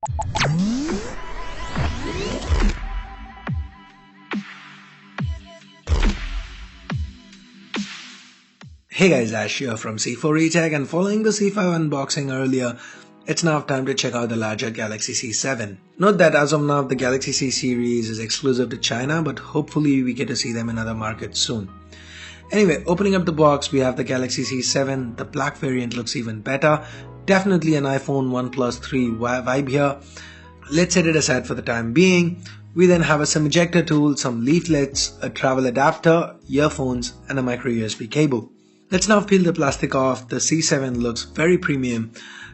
Hey guys, Ash here from C4eTech, and following the C5 unboxing earlier, it's now time to check out the larger Galaxy C7. Note that as of now the Galaxy C series is exclusive to China, but hopefully we get to see them in other markets soon. Anyway, opening up the box, we have the Galaxy C7. The black variant looks even better. Definitely an iPhone 1 Plus 3 vibe here. Let's set it aside for the time being. We then have a SIM ejector tool, some leaflets, a travel adapter, earphones, and a micro USB cable. Let's now peel the plastic off. The C7 looks very premium,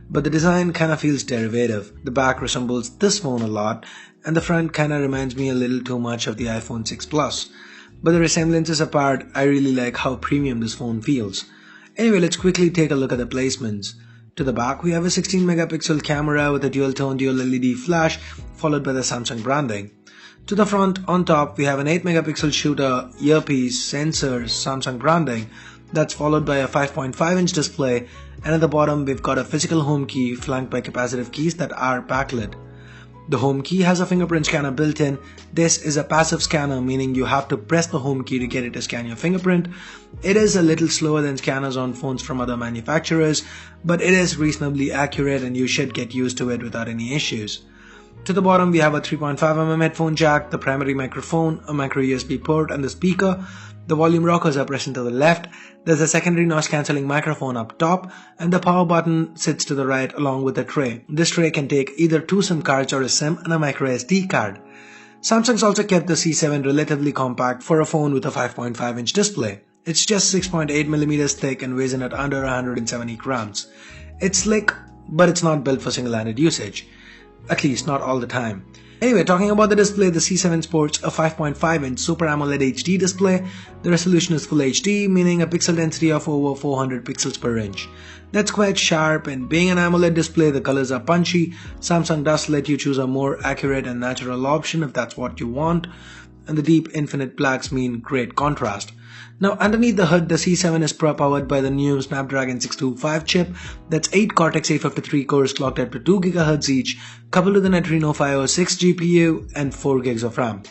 but the design kinda feels derivative. The back resembles this phone a lot, and the front kinda reminds me a little too much of the iPhone 6 Plus. But the resemblances apart, I really like how premium this phone feels. Anyway, let's quickly take a look at the placements. To the back, we have a 16 megapixel camera with a dual tone dual LED flash, followed by the Samsung branding. To the front, on top, we have an 8 megapixel shooter, earpiece, sensors, Samsung branding. That's followed by a 5.5-inch display, and at the bottom we've got a physical home key flanked by capacitive keys that are backlit. The home key has a fingerprint scanner built in. This is a passive scanner, meaning you have to press the home key to get it to scan your fingerprint. It is a little slower than scanners on phones from other manufacturers, but it is reasonably accurate and you should get used to it without any issues. To the bottom we have a 3.5mm headphone jack, the primary microphone, a micro USB port, and the speaker. The volume rockers are present to the left. There's a secondary noise cancelling microphone up top, and the power button sits to the right along with a tray. This tray can take either 2 SIM cards or a SIM and a micro SD card. Samsung's also kept the C7 relatively compact for a phone with a 5.5-inch display. It's just 6.8mm thick and weighs in at under 170 grams. It's slick, but it's not built for single-handed usage. At least not all the time. Anyway, talking about the display, the C7 sports a 5.5-inch Super AMOLED HD display. The resolution is Full HD, meaning a pixel density of over 400 pixels per inch. That's quite sharp, and being an AMOLED display, the colors are punchy. Samsung does let you choose a more accurate and natural option if that's what you want, and the deep infinite blacks mean great contrast. Now underneath the hood, the C7 is powered by the new Snapdragon 625 chip. That's 8 Cortex-A53 cores clocked at 2 GHz each, coupled with an Adreno 506 GPU and 4 GB of RAM.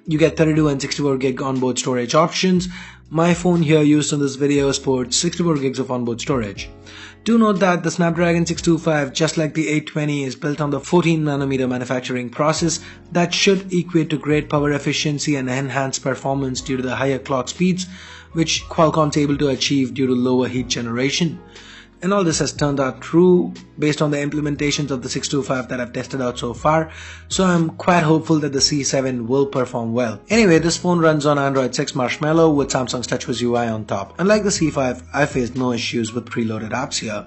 You get 32 and 64 GB onboard storage options. My phone here used in this video sports 64 GB of onboard storage. Do note that the Snapdragon 625, just like the 820, is built on the 14nm manufacturing process that should equate to great power efficiency and enhanced performance due to the higher clock speeds, which Qualcomm's able to achieve due to lower heat generation. And all this has turned out true based on the implementations of the 625 that I've tested out so far, so I'm quite hopeful that the C7 will perform well. Anyway, this phone runs on Android 6 Marshmallow with Samsung's TouchWiz UI on top. Unlike the C5, I faced no issues with preloaded apps here.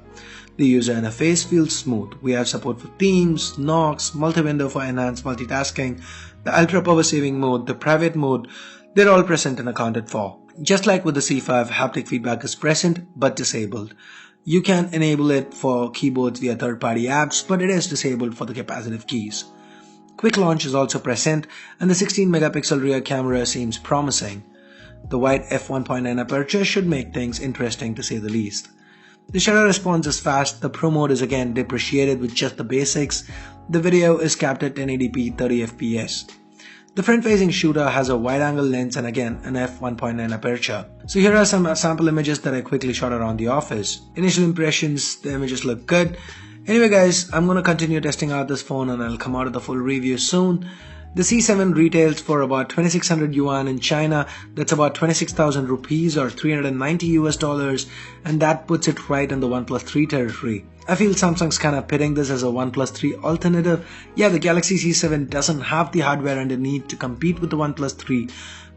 The user interface feels smooth. We have support for Teams, Knox, multi-window for enhanced multitasking, the ultra power saving mode, the private mode. They're all present and accounted for. Just like with the C5, haptic feedback is present but disabled. You can enable it for keyboards via third-party apps, but it is disabled for the capacitive keys. Quick launch is also present, and the 16 megapixel rear camera seems promising. The wide f1.9 aperture should make things interesting to say the least. The shutter response is fast. The Pro mode is again depreciated with just the basics. The video is capped at 1080p 30 fps. The front-facing shooter has a wide-angle lens and again an f1.9 aperture. So here are some sample images that I quickly shot around the office. Initial impressions, the images look good. Anyway guys, I'm gonna continue testing out this phone and I'll come out with a full review soon. The C7 retails for about 2600 yuan in China. That's about 26,000 rupees or $390, and that puts it right in the OnePlus 3 territory. I feel Samsung's kinda pitting this as a OnePlus 3 alternative. Yeah, the Galaxy C7 doesn't have the hardware underneath to compete with the OnePlus 3,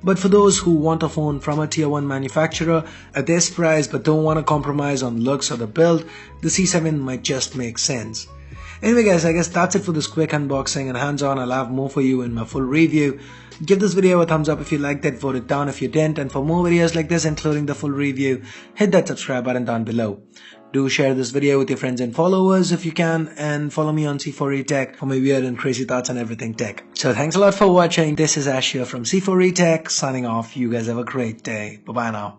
but for those who want a phone from a tier 1 manufacturer at this price but don't want to compromise on looks or the build, the C7 might just make sense. Anyway guys, I guess that's it for this quick unboxing, and hands-on, I'll have more for you in my full review. Give this video a thumbs up if you liked it, vote it down if you didn't, and for more videos like this including the full review, hit that subscribe button down below. Do share this video with your friends and followers if you can, and follow me on C4eTech for my weird and crazy thoughts on everything tech. So thanks a lot for watching. This is Ash here from C4eTech signing off. You guys have a great day. Bye bye now.